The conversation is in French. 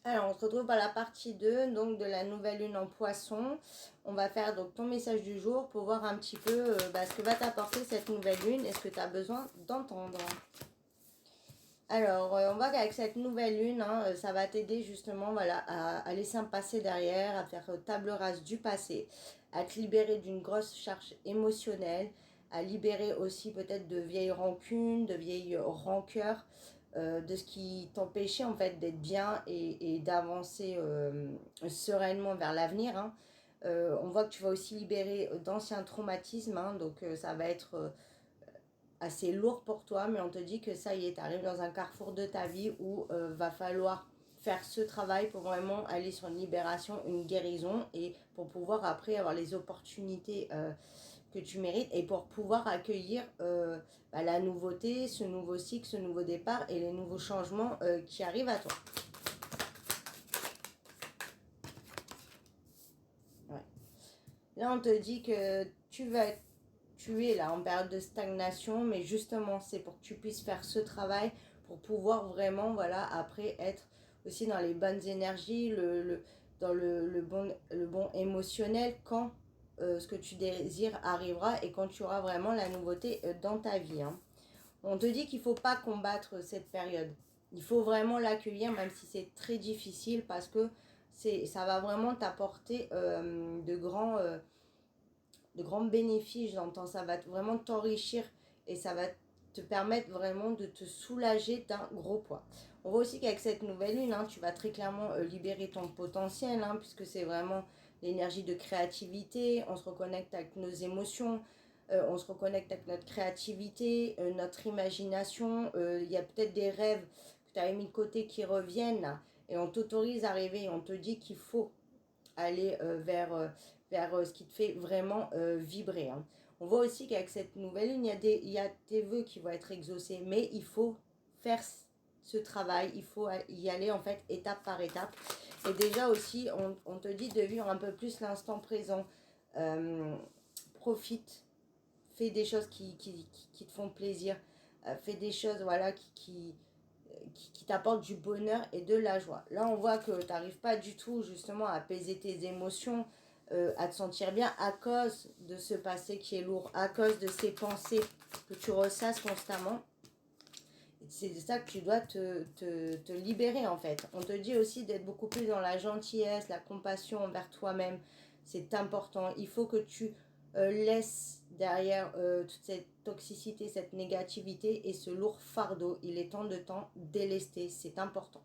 Alors, on se retrouve pour la partie 2, donc de la nouvelle lune en poisson. On va faire donc ton message du jour pour voir un petit peu ce que va t'apporter cette nouvelle lune et ce que tu as besoin d'entendre. Alors, on voit qu'avec cette nouvelle lune, ça va t'aider justement voilà, à laisser un passé derrière, à faire table rase du passé, à te libérer d'une grosse charge émotionnelle, à libérer aussi peut-être de vieilles rancunes, de vieilles rancœurs, de ce qui t'empêchait en fait d'être bien et d'avancer sereinement vers l'avenir. On voit que tu vas aussi libérer d'anciens traumatismes, donc ça va être assez lourd pour toi, mais on te dit que ça y est, tu arrives dans un carrefour de ta vie où va falloir faire ce travail pour vraiment aller sur une libération, une guérison et pour pouvoir après avoir les opportunités que tu mérites et pour pouvoir accueillir la nouveauté, ce nouveau cycle, ce nouveau départ et les nouveaux changements qui arrivent à toi. Ouais. Là, on te dit que tu es là en période de stagnation, mais justement, c'est pour que tu puisses faire ce travail pour pouvoir vraiment, voilà, après être aussi dans les bonnes énergies, dans le bon émotionnel quand ce que tu désires arrivera et quand tu auras vraiment la nouveauté dans ta vie. On te dit qu'il ne faut pas combattre cette période. Il faut vraiment l'accueillir, même si c'est très difficile, parce que ça va vraiment t'apporter de grands bénéfices, j'entends. Ça va vraiment t'enrichir et ça va te permettre vraiment de te soulager d'un gros poids. On voit aussi qu'avec cette nouvelle lune, tu vas très clairement libérer ton potentiel, puisque c'est vraiment l'énergie de créativité. On se reconnecte avec nos émotions, on se reconnecte avec notre créativité, notre imagination. Il y a peut-être des rêves que tu avais mis de côté qui reviennent là, et on t'autorise à rêver. On te dit qu'il faut aller vers ce qui te fait vraiment vibrer. On voit aussi qu'avec cette nouvelle lune, il y a tes vœux qui vont être exaucés, mais il faut faire ce travail, il faut y aller en fait étape par étape. Et déjà aussi, on te dit de vivre un peu plus l'instant présent. Profite, fais des choses qui te font plaisir, fais des choses voilà, qui t'apportent du bonheur et de la joie. Là, on voit que tu n'arrives pas du tout justement à apaiser tes émotions, à te sentir bien à cause de ce passé qui est lourd, à cause de ces pensées que tu ressasses constamment. C'est de ça que tu dois te libérer en fait. On te dit aussi d'être beaucoup plus dans la gentillesse, la compassion envers toi-même. C'est important. Il faut que tu laisses derrière toute cette toxicité, cette négativité et ce lourd fardeau. Il est temps de t'en délester. C'est important.